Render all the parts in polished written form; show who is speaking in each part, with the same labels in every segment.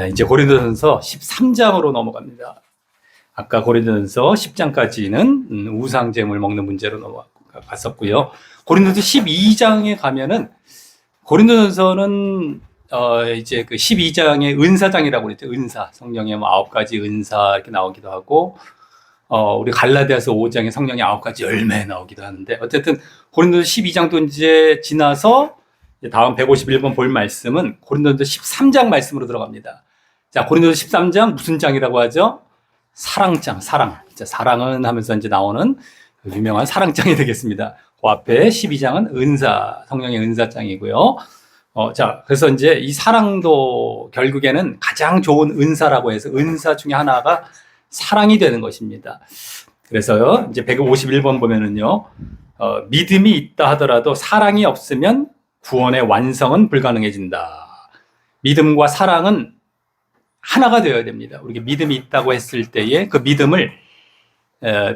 Speaker 1: 이제 고린도전서 13장으로 넘어갑니다. 아까 고린도전서 10장까지는 우상제물 먹는 문제로 넘어갔었고요. 고린도전서 12장에 가면은 고린도전서는 이제 그 12장의 은사장이라고 그랬죠. 은사. 성령의 뭐 9가지 은사 이렇게 나오기도 하고 우리 갈라디아서 5장에 성령의 9가지 열매 나오기도 하는데 어쨌든 고린도전서 12장도 이제 지나서 다음 151번 볼 말씀은 고린도전서 13장 말씀으로 들어갑니다. 자, 고린도전서 13장 무슨 장이라고 하죠? 사랑장, 사랑. 자, 사랑은 하면서 이제 나오는 유명한 사랑장이 되겠습니다. 그 앞에 12장은 은사, 성령의 은사장이고요. 자, 그래서 이제 이 사랑도 결국에는 가장 좋은 은사라고 해서 은사 중에 하나가 사랑이 되는 것입니다. 그래서요, 이제 151번 보면은요, 믿음이 있다 하더라도 사랑이 없으면 구원의 완성은 불가능해진다. 믿음과 사랑은 하나가 되어야 됩니다. 우리가 믿음이 있다고 했을 때에 그 믿음을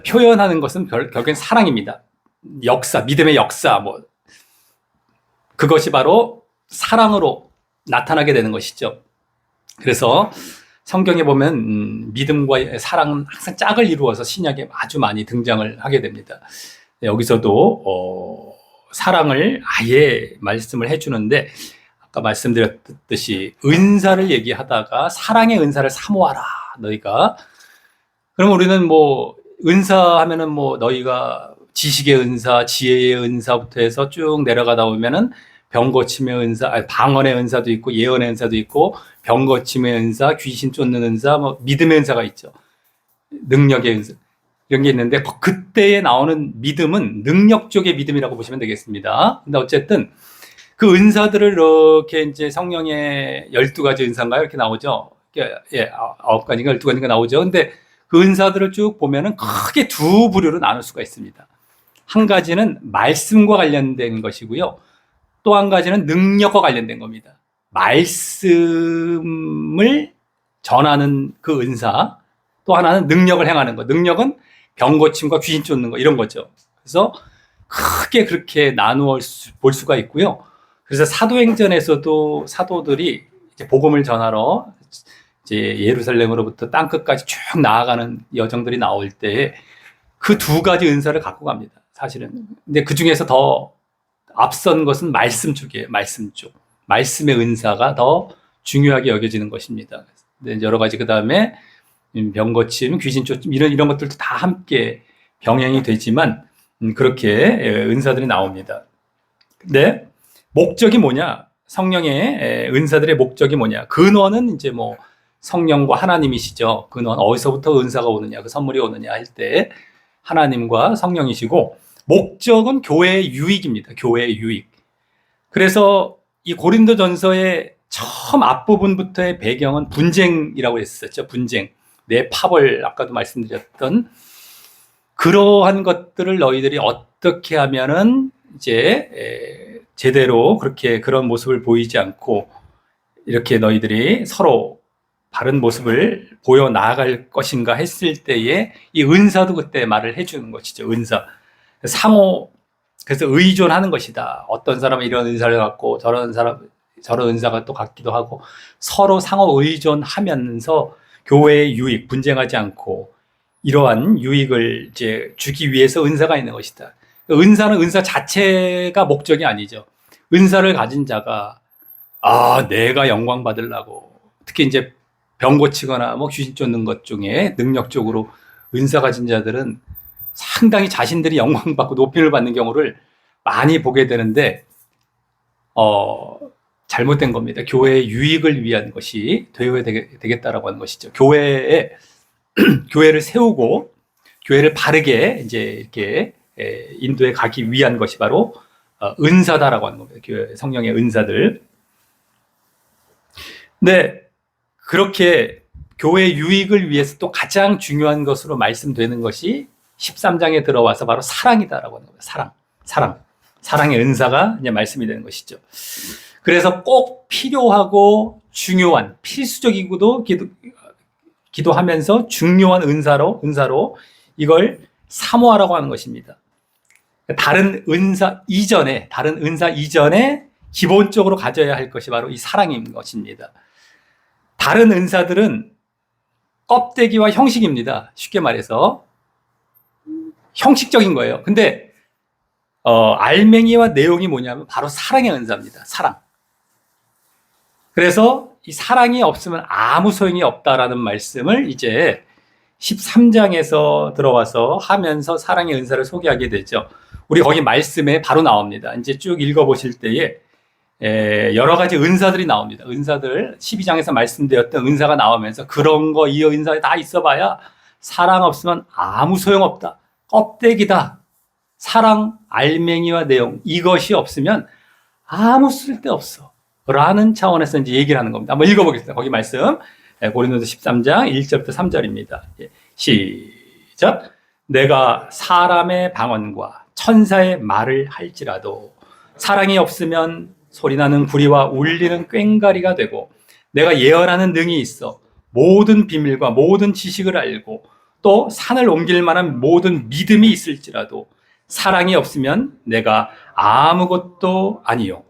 Speaker 1: 표현하는 것은 결국엔 사랑입니다. 역사, 믿음의 역사, 그것이 바로 사랑으로 나타나게 되는 것이죠. 그래서 성경에 보면 믿음과 사랑은 항상 짝을 이루어서 신약에 아주 많이 등장을 하게 됩니다. 여기서도 사랑을 아예 말씀을 해주는데 아까 말씀드렸듯이 은사를 얘기하다가 사랑의 은사를 사모하라 너희가. 그럼 우리는 은사 하면은 너희가 지식의 은사, 지혜의 은사부터 해서 쭉 내려가다 보면은 병고침의 은사, 방언의 은사도 있고 예언의 은사도 있고 병고침의 은사, 귀신 쫓는 은사, 믿음의 은사가 있죠. 능력의 은사 이런 게 있는데 그때에 나오는 믿음은 능력 쪽의 믿음이라고 보시면 되겠습니다. 근데 어쨌든 그 은사들을 이렇게 이제 성령의 12가지 은사인가요? 이렇게 나오죠. 9가지인가 12가지인가 나오죠. 근데 그 은사들을 쭉 보면은 크게 두 부류로 나눌 수가 있습니다. 한 가지는 말씀과 관련된 것이고요. 또 한 가지는 능력과 관련된 겁니다. 말씀을 전하는 그 은사, 또 하나는 능력을 행하는 것. 능력은 병고침과 귀신 쫓는 거 이런 거죠. 그래서 크게 그렇게 나누어 볼 수가 있고요. 그래서 사도행전에서도 사도들이 이제 복음을 전하러 이제 예루살렘으로부터 땅 끝까지 쭉 나아가는 여정들이 나올 때 그 두 가지 은사를 갖고 갑니다. 사실은. 근데 그 중에서 더 앞선 것은 말씀 쪽이에요. 말씀 쪽. 말씀의 은사가 더 중요하게 여겨지는 것입니다. 근데 여러 가지 그 다음에 병고침, 귀신 쫓음 이런 것들도 다 함께 병행이 되지만 그렇게 은사들이 나옵니다. 근데 목적이 뭐냐? 성령의 은사들의 목적이 뭐냐? 근원은 이제 성령과 하나님이시죠. 근원 어디서부터 은사가 오느냐, 그 선물이 오느냐 할 때 하나님과 성령이시고 목적은 교회의 유익입니다. 교회의 유익. 그래서 이 고린도전서의 처음 앞부분부터의 배경은 분쟁이라고 했었죠. 분쟁. 내 파벌, 아까도 말씀드렸던 그러한 것들을 너희들이 어떻게 하면은 이제 제대로 그렇게 그런 모습을 보이지 않고 이렇게 너희들이 서로 바른 모습을 보여 나아갈 것인가 했을 때에 이 은사도 그때 말을 해주는 것이죠. 은사. 상호, 그래서 의존하는 것이다. 어떤 사람은 이런 은사를 갖고 저런 은사가 또 갖기도 하고 서로 상호 의존하면서 교회의 유익, 분쟁하지 않고 이러한 유익을 이제 주기 위해서 은사가 있는 것이다. 은사는 은사 자체가 목적이 아니죠. 은사를 가진 자가 내가 영광 받으려고 특히 이제 병 고치거나 귀신 쫓는 것 중에 능력적으로 은사 가진 자들은 상당히 자신들이 영광 받고 높임을 받는 경우를 많이 보게 되는데 잘못된 겁니다. 교회의 유익을 위한 것이 되어야 되겠다라고 하는 것이죠. 교회를 세우고 교회를 바르게 이제 이렇게 인도에 가기 위한 것이 바로 은사다라고 하는 겁니다. 교회 성령의 은사들. 근데 그렇게 교회 유익을 위해서 또 가장 중요한 것으로 말씀되는 것이 13장에 들어와서 바로 사랑이다라고 하는 거예요. 사랑의 은사가 이제 말씀이 되는 것이죠. 그래서 꼭 필요하고 중요한 필수적이고도 기도하면서 중요한 은사로 이걸 사모하라고 하는 것입니다. 다른 은사 이전에 기본적으로 가져야 할 것이 바로 이 사랑인 것입니다. 다른 은사들은 껍데기와 형식입니다. 쉽게 말해서 형식적인 거예요. 근데 알맹이와 내용이 뭐냐면 바로 사랑의 은사입니다. 사랑. 그래서 이 사랑이 없으면 아무 소용이 없다라는 말씀을 이제 13장에서 들어와서 하면서 사랑의 은사를 소개하게 되죠. 우리 거기 말씀에 바로 나옵니다. 이제 쭉 읽어보실 때에 여러 가지 은사들이 나옵니다. 은사들 12장에서 말씀되었던 은사가 나오면서 그런 거 이 은사에 다 있어봐야 사랑 없으면 아무 소용없다. 껍데기다. 사랑, 알맹이와 내용 이것이 없으면 아무 쓸데없어. 라는 차원에서 이제 얘기를 하는 겁니다. 한번 읽어보겠습니다. 거기 말씀 고린도서 13장 1절부터 3절입니다. 시작. 내가 사람의 방언과 천사의 말을 할지라도 사랑이 없으면 소리나는 구리와 울리는 꽹과리가 되고 내가 예언하는 능이 있어 모든 비밀과 모든 지식을 알고 또 산을 옮길 만한 모든 믿음이 있을지라도 사랑이 없으면 내가 아무것도 아니요.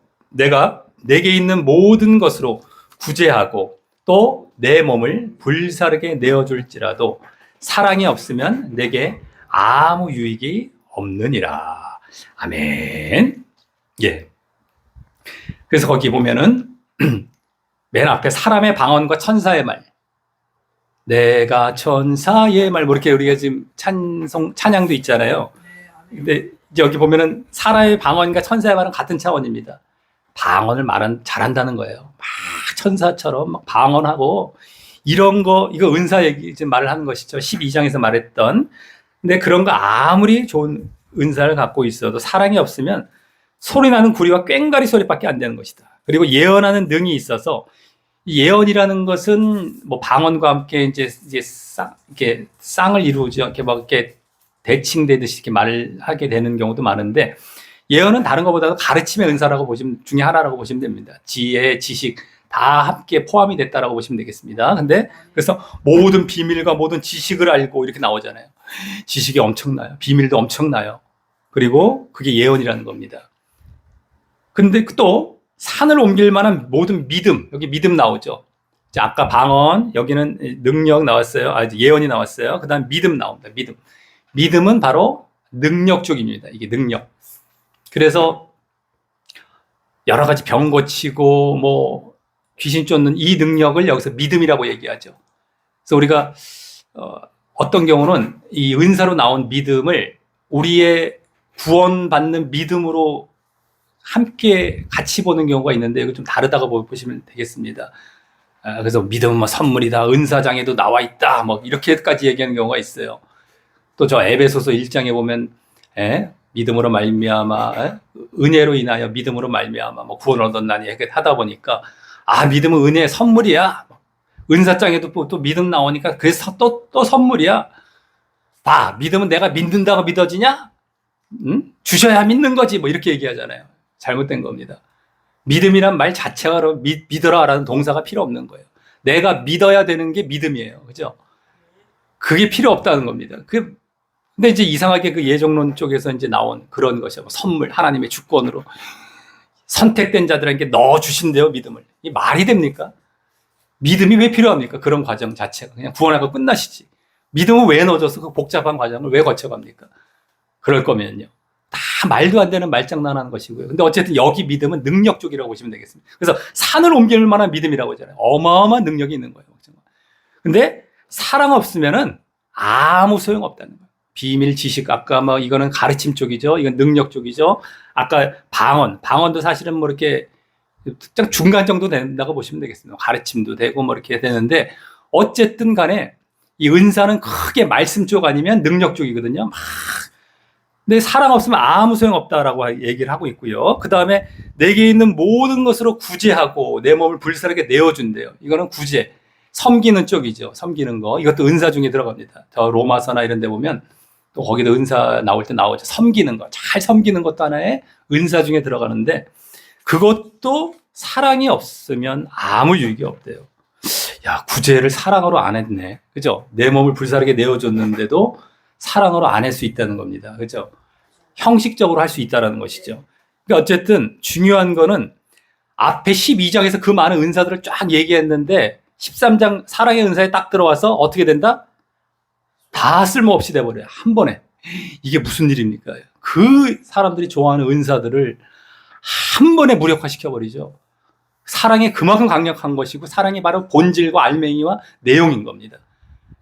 Speaker 1: 내게 있는 모든 것으로 구제하고 또 내 몸을 불사르게 내어줄지라도 사랑이 없으면 내게 아무 유익이 없느니라. 아멘. 예. 그래서 거기 보면은 맨 앞에 사람의 방언과 천사의 말, 내가 천사의 말, 뭐 이렇게 우리가 지금 찬양도 있잖아요. 근데 여기 보면은 사람의 방언과 천사의 말은 같은 차원입니다. 방언을 잘한다는 거예요. 막 천사처럼 막 방언하고 이런 거, 이거 은사 얘기 지금 말을 하는 것이죠. 12장에서 말했던. 근데 그런 거 아무리 좋은 은사를 갖고 있어도 사랑이 없으면 소리 나는 구리와 꽹과리 소리밖에 안 되는 것이다. 그리고 예언하는 능이 있어서 이 예언이라는 것은 뭐 방언과 함께 이제 이렇게 쌍을 이루죠. 이렇게 막 이렇게 대칭되듯이 이렇게 말을 하게 되는 경우도 많은데 예언은 다른 것보다도 가르침의 은사라고 중에 하나라고 보시면 됩니다. 지혜, 지식 다 함께 포함이 됐다라고 보시면 되겠습니다. 근데 그래서 모든 비밀과 모든 지식을 알고 이렇게 나오잖아요. 지식이 엄청나요. 비밀도 엄청나요. 그리고 그게 예언이라는 겁니다. 근데 또 산을 옮길 만한 모든 믿음, 여기 믿음 나오죠. 아까 방언, 여기는 능력 나왔어요. 예언이 나왔어요. 그 다음 믿음 나옵니다. 믿음은 바로 능력 쪽입니다. 이게 능력. 그래서 여러 가지 병 고치고 뭐 귀신 쫓는 이 능력을 여기서 믿음이라고 얘기하죠. 그래서 우리가 어떤 경우는 이 은사로 나온 믿음을 우리의 구원받는 믿음으로 함께 같이 보는 경우가 있는데 이거 좀 다르다고 보시면 되겠습니다. 그래서 믿음은 뭐 선물이다, 은사장에도 나와 있다, 뭐 이렇게까지 얘기하는 경우가 있어요. 또 저 에베소서 1장에 보면 믿음으로 말미암아 은혜로 인하여 믿음으로 말미암아 뭐 구원을 얻었나니 이렇게 하다 보니까 믿음은 은혜의 선물이야. 은사장에도 또 믿음 나오니까 그래서 또 선물이야. 봐, 믿음은 내가 믿는다고 믿어지냐? 주셔야 믿는 거지. 뭐 이렇게 얘기하잖아요. 잘못된 겁니다. 믿음이란 말 자체가 믿어라라는 동사가 필요 없는 거예요. 내가 믿어야 되는 게 믿음이에요. 그죠? 그게 필요 없다는 겁니다. 근데 이제 이상하게 그 예정론 쪽에서 이제 나온 그런 것이요. 선물, 하나님의 주권으로 선택된 자들에게 넣어주신대요, 믿음을. 이 말이 됩니까? 믿음이 왜 필요합니까? 그런 과정 자체가. 그냥 구원하고 끝나시지. 믿음을 왜 넣어줘서 그 복잡한 과정을 왜 거쳐갑니까? 그럴 거면요. 다 말도 안 되는 말장난하는 것이고요. 근데 어쨌든 여기 믿음은 능력 쪽이라고 보시면 되겠습니다. 그래서 산을 옮길 만한 믿음이라고 하잖아요. 어마어마한 능력이 있는 거예요. 근데 사랑 없으면은 아무 소용 없다는 거예요. 비밀, 지식, 아까 뭐 이거는 가르침 쪽이죠. 이건 능력 쪽이죠. 아까 방언도 사실은 뭐 이렇게 특정 중간 정도 된다고 보시면 되겠습니다. 가르침도 되고 뭐 이렇게 되는데 어쨌든 간에 이 은사는 크게 말씀 쪽 아니면 능력 쪽이거든요. 근데 사랑 없으면 아무 소용 없다라고 얘기를 하고 있고요. 그 다음에 내게 있는 모든 것으로 구제하고 내 몸을 불사르게 내어준대요. 이거는 구제, 섬기는 쪽이죠. 섬기는 거. 이것도 은사 중에 들어갑니다. 더 로마서나 이런 데 보면 또 거기도 은사 나올 때 나오죠. 섬기는 거. 잘 섬기는 것도 하나의 은사 중에 들어가는데 그것도 사랑이 없으면 아무 유익이 없대요. 야, 구제를 사랑으로 안 했네. 그죠? 내 몸을 불사르게 내어줬는데도 사랑으로 안 할 수 있다는 겁니다. 그죠? 형식적으로 할 수 있다는 것이죠. 그러니까 어쨌든 중요한 거는 앞에 12장에서 그 많은 은사들을 쫙 얘기했는데 13장 사랑의 은사에 딱 들어와서 어떻게 된다? 다 쓸모없이 돼버려요. 한 번에. 이게 무슨 일입니까? 그 사람들이 좋아하는 은사들을 한 번에 무력화시켜버리죠. 사랑이 그만큼 강력한 것이고 사랑이 바로 본질과 알맹이와 내용인 겁니다.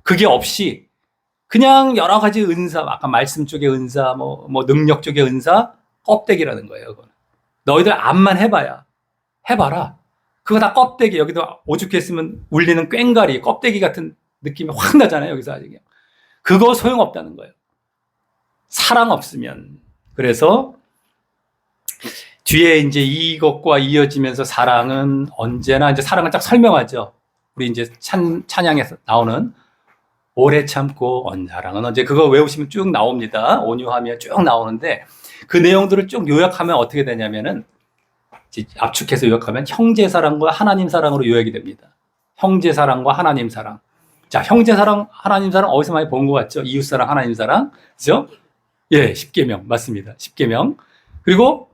Speaker 1: 그게 없이 그냥 여러 가지 은사, 아까 말씀 쪽의 은사, 뭐 능력 쪽의 은사, 껍데기라는 거예요. 그거는. 너희들 암만 해봐라. 그거 다 껍데기. 여기도 오죽했으면 울리는 꽹가리, 껍데기 같은 느낌이 확 나잖아요. 여기서 아직. 그거 소용없다는 거예요. 사랑 없으면. 그래서 뒤에 이제 이것과 이어지면서 사랑은 언제나 이제 사랑을 딱 설명하죠. 우리 이제 찬양에서 나오는 오래 참고 사랑은 언제, 그거 외우시면 쭉 나옵니다. 온유하며 쭉 나오는데 그 내용들을 쭉 요약하면 어떻게 되냐면은, 압축해서 요약하면 형제 사랑과 하나님 사랑으로 요약이 됩니다. 형제 사랑과 하나님 사랑. 자, 형제 사랑, 하나님 사랑 어디서 많이 본 것 같죠? 이웃 사랑, 하나님 사랑. 그죠? 예, 10계명. 맞습니다. 10계명. 그리고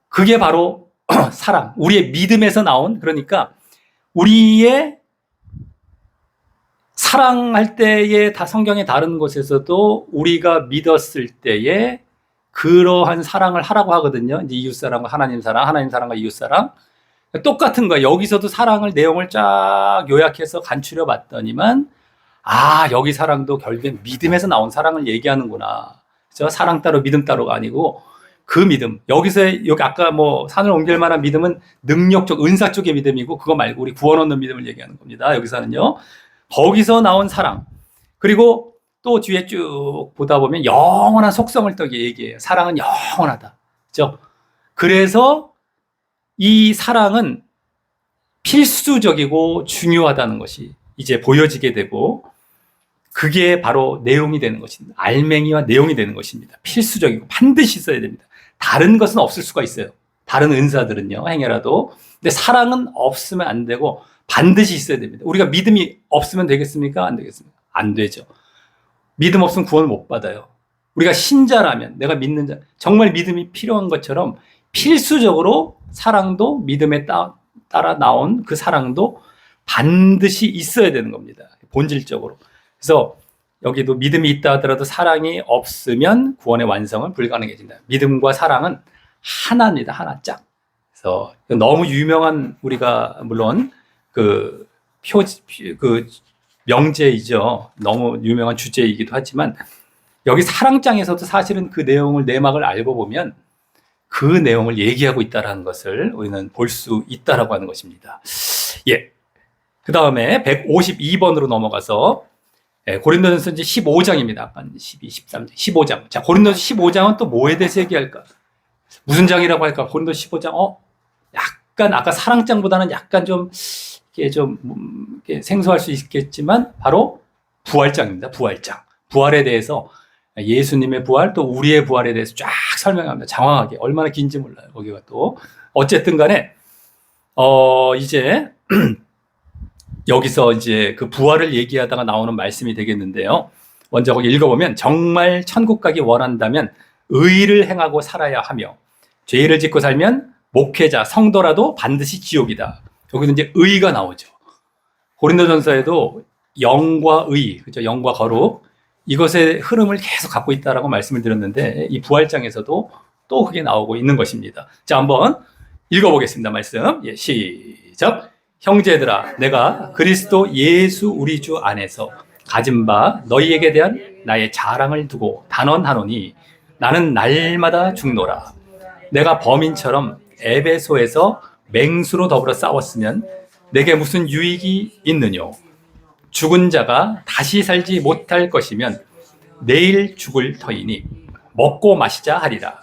Speaker 1: 그게 바로 사랑. 우리의 믿음에서 나온, 그러니까 우리의 사랑할 때에 다 성경의 다른 곳에서도 우리가 믿었을 때에 그러한 사랑을 하라고 하거든요. 이제 이웃 사랑과 하나님 사랑, 하나님 사랑과 이웃 사랑. 똑같은 거예요. 여기서도 사랑을 내용을 쫙 요약해서 간추려 봤더니만, 여기 사랑도 결국엔 믿음에서 나온 사랑을 얘기하는구나. 그죠? 사랑 따로 믿음 따로가 아니고 그 믿음. 여기 아까 뭐 산을 옮길 만한 믿음은 능력적, 은사 쪽의 믿음이고, 그거 말고 우리 구원 얻는 믿음을 얘기하는 겁니다. 여기서는요. 거기서 나온 사랑. 그리고 또 뒤에 쭉 보다 보면 영원한 속성을 또 얘기해요. 사랑은 영원하다. 그죠? 그래서 이 사랑은 필수적이고 중요하다는 것이 이제 보여지게 되고, 그게 바로 내용이 되는 것입니다. 알맹이와 내용이 되는 것입니다. 필수적이고 반드시 있어야 됩니다. 다른 것은 없을 수가 있어요. 다른 은사들은요, 행여라도. 근데 사랑은 없으면 안 되고 반드시 있어야 됩니다. 우리가 믿음이 없으면 되겠습니까? 안 되겠습니까? 안 되죠. 믿음 없으면 구원을 못 받아요. 우리가 신자라면, 내가 믿는 자, 정말 믿음이 필요한 것처럼 필수적으로 사랑도, 믿음에 따라 나온 그 사랑도 반드시 있어야 되는 겁니다. 본질적으로. 그래서 여기도 믿음이 있다 하더라도 사랑이 없으면 구원의 완성은 불가능해진다. 믿음과 사랑은 하나입니다. 하나 짝. 그래서 너무 유명한, 우리가 물론 그 명제이죠. 너무 유명한 주제이기도 하지만, 여기 사랑장에서도 사실은 그 내용을, 내막을 알고 보면 그 내용을 얘기하고 있다는 것을 우리는 볼 수 있다라고 하는 것입니다. 예. 그 다음에 152번으로 넘어가서, 고린도전서 이제 15장입니다. 아까 12, 13장, 15장. 자, 고린도전서 15장은 또 뭐에 대해서 얘기할까? 무슨 장이라고 할까? 고린도전서 15장, 약간 아까 사랑장보다는 약간 좀 이게 생소할 수 있겠지만 바로 부활장입니다. 부활장. 부활에 대해서, 예수님의 부활, 또 우리의 부활에 대해서 쫙 설명합니다. 장황하게. 얼마나 긴지 몰라요. 거기가 또. 어쨌든 간에, 이제, 여기서 이제 그 부활을 얘기하다가 나오는 말씀이 되겠는데요. 먼저 거기 읽어보면, 정말 천국 가기 원한다면 의를 행하고 살아야 하며, 죄를 짓고 살면 목회자, 성도라도 반드시 지옥이다. 여기서 이제 의가 나오죠. 고린도전서에도 영과 의, 그죠? 영과 거룩, 이것의 흐름을 계속 갖고 있다라고 말씀을 드렸는데, 이 부활장에서도 또 그게 나오고 있는 것입니다. 자, 한번 읽어보겠습니다. 말씀. 예, 시작. 형제들아, 내가 그리스도 예수 우리 주 안에서 가진 바 너희에게 대한 나의 자랑을 두고 단언하노니, 나는 날마다 죽노라. 내가 범인처럼 에베소에서 맹수로 더불어 싸웠으면 내게 무슨 유익이 있느뇨? 죽은 자가 다시 살지 못할 것이면 내일 죽을 터이니 먹고 마시자 하리라.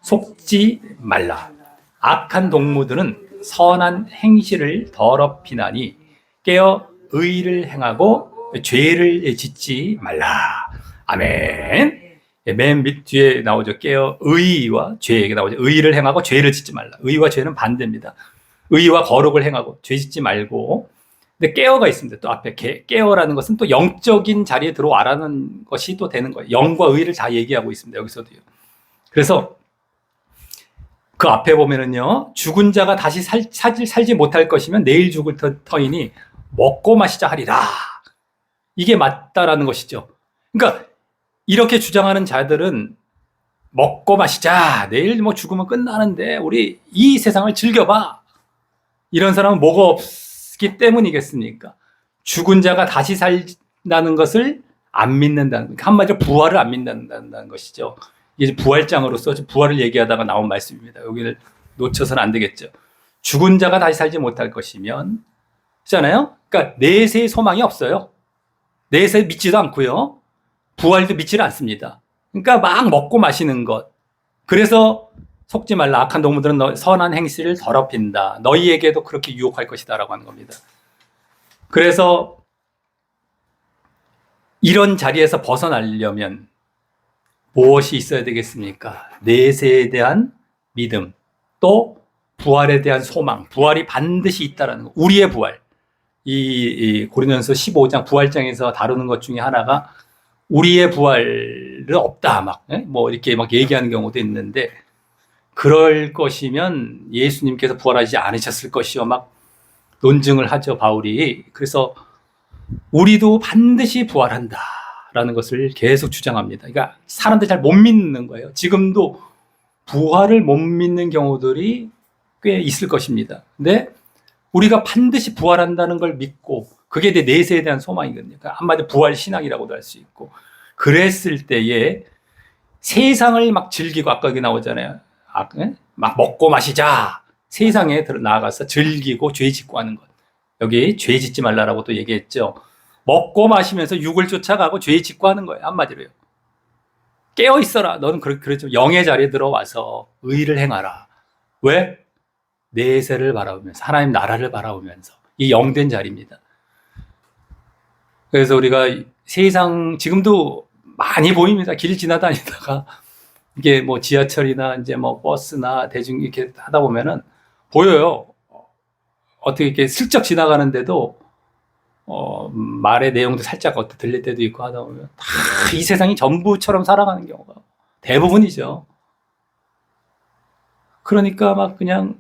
Speaker 1: 속지 말라. 악한 동무들은 선한 행실을 더럽히나니 깨어 의를 행하고 죄를 짓지 말라. 아멘. 맨 밑 뒤에 나오죠. 깨어 의와 죄에게 나오죠. 의를 행하고 죄를 짓지 말라. 의와 죄는 반대입니다. 의와 거룩을 행하고 죄 짓지 말고. 근데 깨어가 있습니다. 또 앞에 깨어라는 것은 또 영적인 자리에 들어와라는 것이 또 되는 거예요. 영과 의를 다 얘기하고 있습니다. 여기서도요. 그래서 그 앞에 보면은요, 죽은 자가 다시 살지 못할 것이면 내일 죽을 터이니 먹고 마시자 하리라. 이게 맞다라는 것이죠. 그러니까 이렇게 주장하는 자들은 먹고 마시자. 내일 뭐 죽으면 끝나는데 우리 이 세상을 즐겨봐. 이런 사람은 뭐가 없기 때문이겠습니까? 죽은 자가 다시 살다는 것을 안 믿는다는, 한마디로 부활을 안 믿는다는 것이죠. 이게 부활장으로서 부활을 얘기하다가 나온 말씀입니다. 여기를 놓쳐서는 안 되겠죠. 죽은 자가 다시 살지 못할 것이면, 그렇잖아요? 그러니까 내세의 소망이 없어요. 내세 믿지도 않고요. 부활도 믿지를 않습니다. 그러니까 막 먹고 마시는 것. 그래서 속지 말라. 악한 동무들은 선한 행실을 더럽힌다. 너희에게도 그렇게 유혹할 것이다. 라고 하는 겁니다. 그래서 이런 자리에서 벗어나려면 무엇이 있어야 되겠습니까? 내세에 대한 믿음, 또 부활에 대한 소망, 부활이 반드시 있다는 거. 우리의 부활. 이 고린도전서 15장 부활장에서 다루는 것 중에 하나가 우리의 부활은 없다. 뭐 이렇게 막 얘기하는 경우도 있는데, 그럴 것이면 예수님께서 부활하지 않으셨을 것이요. 막 논증을 하죠, 바울이. 그래서 우리도 반드시 부활한다라는 것을 계속 주장합니다. 그러니까 사람들이 잘 못 믿는 거예요. 지금도 부활을 못 믿는 경우들이 꽤 있을 것입니다. 근데 우리가 반드시 부활한다는 걸 믿고, 그게 내 내세에 대한 소망이거든요. 그러니까 한마디로 부활 신앙이라고도 할 수 있고, 그랬을 때에 세상을 막 즐기고, 아까 여기 나오잖아요. 막 먹고 마시자. 세상에 나아가서 즐기고 죄 짓고 하는 것. 여기 죄 짓지 말라라고 또 얘기했죠. 먹고 마시면서 육을 쫓아가고 죄 짓고 하는 거예요. 한마디로요. 깨어 있어라. 너는 그렇죠. 영의 자리에 들어와서 의를 행하라. 왜? 내세를 바라보면서, 하나님 나라를 바라보면서. 이 영된 자리입니다. 그래서 우리가 세상 지금도 많이 보입니다. 길 지나다니다가 이게 뭐 지하철이나 이제 뭐 버스나 대중 이렇게 하다 보면은 보여요. 어떻게 이렇게 슬쩍 지나가는데도 말의 내용도 살짝 들릴 때도 있고 하다 보면 다 이 세상이 전부처럼 살아가는 경우가 대부분이죠. 그러니까 막 그냥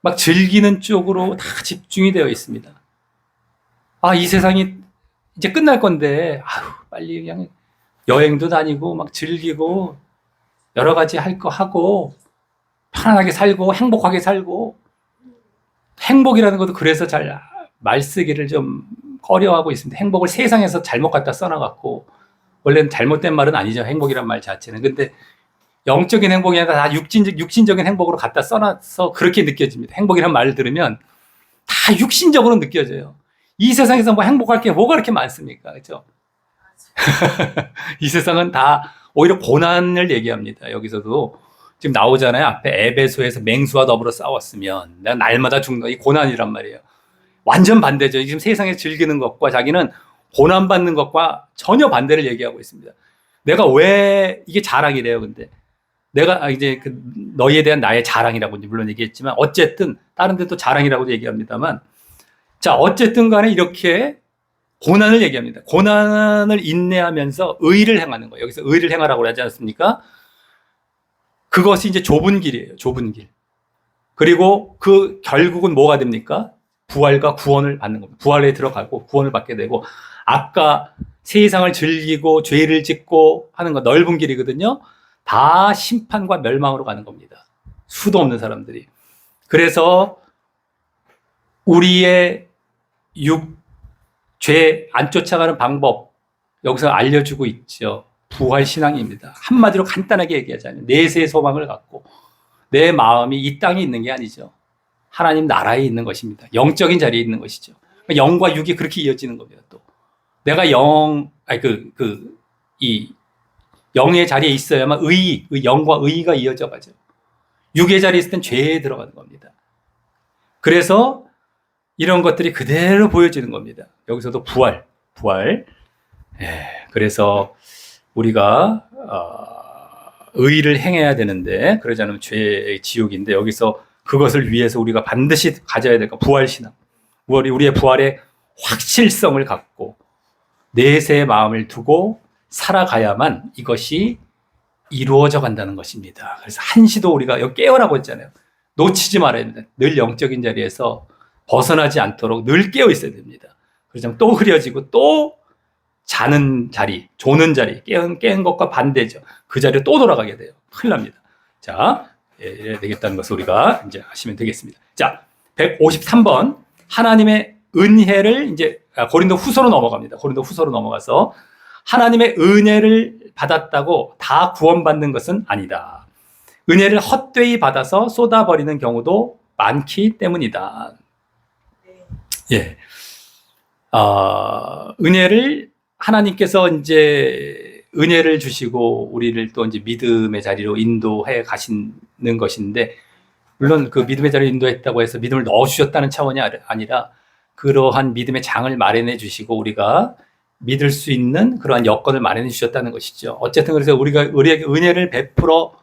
Speaker 1: 막 즐기는 쪽으로 다 집중이 되어 있습니다. 아, 이 세상이 이제 끝날 건데 빨리 그냥 여행도 다니고 막 즐기고 여러 가지 할 거 하고 편안하게 살고 행복하게 살고, 행복이라는 것도 그래서 잘 말쓰기를 좀 꺼려하고 있습니다. 행복을 세상에서 잘못 갖다 써놔갖고, 원래는 잘못된 말은 아니죠. 행복이란 말 자체는. 근데 영적인 행복이 아니라 다 육신적인 행복으로 갖다 써놔서 그렇게 느껴집니다. 행복이란 말을 들으면 다 육신적으로 느껴져요. 이 세상에서 뭐 행복할 게 뭐가 그렇게 많습니까? 그렇죠? 이 세상은 다 오히려 고난을 얘기합니다. 여기서도 지금 나오잖아요. 앞에 에베소에서 맹수와 더불어 싸웠으면 내가 날마다 죽는, 이 고난이란 말이에요. 완전 반대죠. 지금 세상에 즐기는 것과 자기는 고난받는 것과 전혀 반대를 얘기하고 있습니다. 내가 왜, 이게 자랑이래요. 근데 내가 이제 너희에 대한 나의 자랑이라고 물론 얘기했지만, 어쨌든 다른 데도 자랑이라고도 얘기합니다만, 자, 어쨌든 간에 이렇게 고난을 얘기합니다. 고난을 인내하면서 의를 행하는 거예요. 여기서 의를 행하라고 하지 않습니까? 그것이 이제 좁은 길이에요. 좁은 길. 그리고 그 결국은 뭐가 됩니까? 부활과 구원을 받는 겁니다. 부활에 들어가고 구원을 받게 되고, 아까 세상을 즐기고 죄를 짓고 하는 거 넓은 길이거든요. 다 심판과 멸망으로 가는 겁니다. 수도 없는 사람들이. 그래서 우리의 죄 안 쫓아가는 방법 여기서 알려주고 있죠. 부활 신앙입니다. 한마디로 간단하게 얘기하자면 내세의 소망을 갖고 내 마음이 이 땅에 있는 게 아니죠. 하나님 나라에 있는 것입니다. 영적인 자리에 있는 것이죠. 영과 육이 그렇게 이어지는 겁니다. 또 내가 이 영의 자리에 있어야만 영과 의가 이어져 가죠. 육의 자리에 있을 땐 죄에 들어가는 겁니다. 그래서 이런 것들이 그대로 보여지는 겁니다. 여기서도 부활. 그래서 우리가 의를 행해야 되는데 그러지 않으면 죄의 지옥인데, 여기서 그것을 위해서 우리가 반드시 가져야 될 것, 부활신앙. 우리의 부활의 확실성을 갖고 내세의 마음을 두고 살아가야만 이것이 이루어져 간다는 것입니다. 그래서 한시도 우리가 여기 깨어라고 했잖아요. 놓치지 말아야 됩니다. 늘 영적인 자리에서 벗어나지 않도록 늘 깨어 있어야 됩니다. 그러자면 또 흐려지고 또 자는 자리, 조는 자리, 깨는 것과 반대죠. 그 자리로 또 돌아가게 돼요. 큰일 납니다. 자, 이래야 되겠다는 것을 우리가 이제 하시면 되겠습니다. 자, 153번. 하나님의 은혜를 이제 고린도 후서로 넘어갑니다. 고린도 후서로 넘어가서 하나님의 은혜를 받았다고 다 구원받는 것은 아니다. 은혜를 헛되이 받아서 쏟아버리는 경우도 많기 때문이다. 예. 은혜를 하나님께서 이제 은혜를 주시고 우리를 또 이제 믿음의 자리로 인도해 가시는 것인데, 물론 그 믿음의 자리로 인도했다고 해서 믿음을 넣어 주셨다는 차원이 아니라 그러한 믿음의 장을 마련해 주시고 우리가 믿을 수 있는 그러한 여건을 마련해 주셨다는 것이죠. 어쨌든 그래서 우리가 우리에게 은혜를 베풀어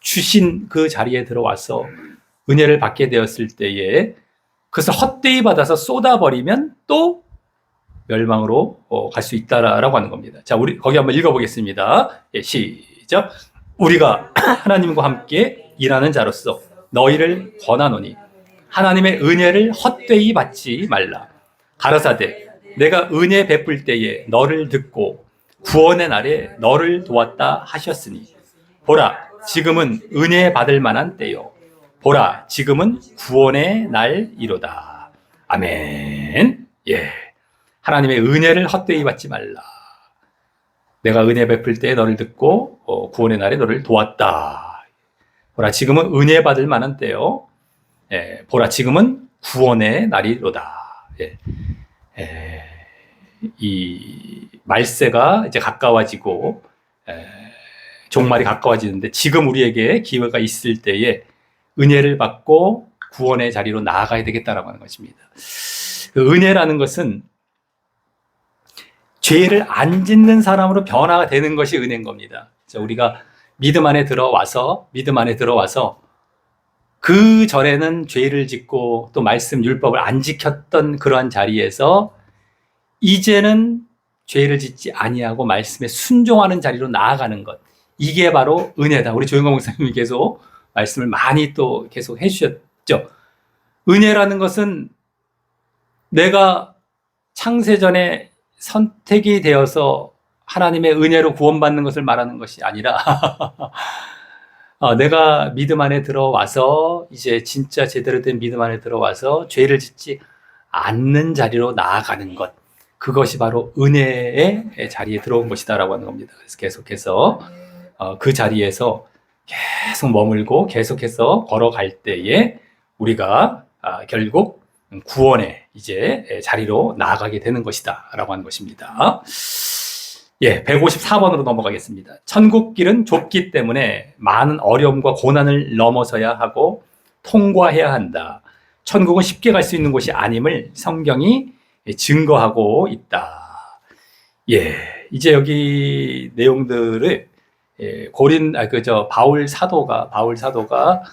Speaker 1: 주신 그 자리에 들어와서 은혜를 받게 되었을 때에 그것을 헛되이 받아서 쏟아버리면 또 멸망으로 갈 수 있다라고 하는 겁니다. 자, 우리 거기 한번 읽어보겠습니다. 예, 시작. 우리가 하나님과 함께 일하는 자로서 너희를 권하노니 하나님의 은혜를 헛되이 받지 말라. 가라사대 내가 은혜 베풀 때에 너를 듣고 구원의 날에 너를 도왔다 하셨으니 보라 지금은 은혜 받을 만한 때요 보라 지금은 구원의 날이로다. 아멘. 예. 하나님의 은혜를 헛되이 받지 말라. 내가 은혜 베풀 때에 너를 듣고 구원의 날에 너를 도왔다. 보라 지금은 은혜 받을 만한 때요. 예. 보라 지금은 구원의 날이로다. 예. 이 말세가 이제 가까워지고 종말이 가까워지는데 지금 우리에게 기회가 있을 때에 은혜를 받고 구원의 자리로 나아가야 되겠다라고 하는 것입니다. 그 은혜라는 것은 죄를 안 짓는 사람으로 변화가 되는 것이 은혜인 겁니다. 우리가 믿음 안에 들어와서 그 전에는 죄를 짓고 또 말씀 율법을 안 지켰던 그러한 자리에서 이제는 죄를 짓지 아니하고 말씀에 순종하는 자리로 나아가는 것. 이게 바로 은혜다. 우리 조영광 목사님이 계속 말씀을 많이 또 계속 해주셨죠. 은혜라는 것은 내가 창세전에 선택이 되어서 하나님의 은혜로 구원받는 것을 말하는 것이 아니라 내가 믿음 안에 들어와서 이제 진짜 제대로 된 믿음 안에 들어와서 죄를 짓지 않는 자리로 나아가는 것. 그것이 바로 은혜의 자리에 들어온 것이다라고 하는 겁니다. 그래서 계속해서 그 자리에서 계속 머물고 계속해서 걸어갈 때에 우리가 결국 구원의 이제 자리로 나아가게 되는 것이다라고 하는 것입니다. 예, 154번으로 넘어가겠습니다. 천국 길은 좁기 때문에 많은 어려움과 고난을 넘어서야 하고 통과해야 한다. 천국은 쉽게 갈 수 있는 곳이 아님을 성경이 증거하고 있다. 예, 이제 여기 내용들을 바울 사도가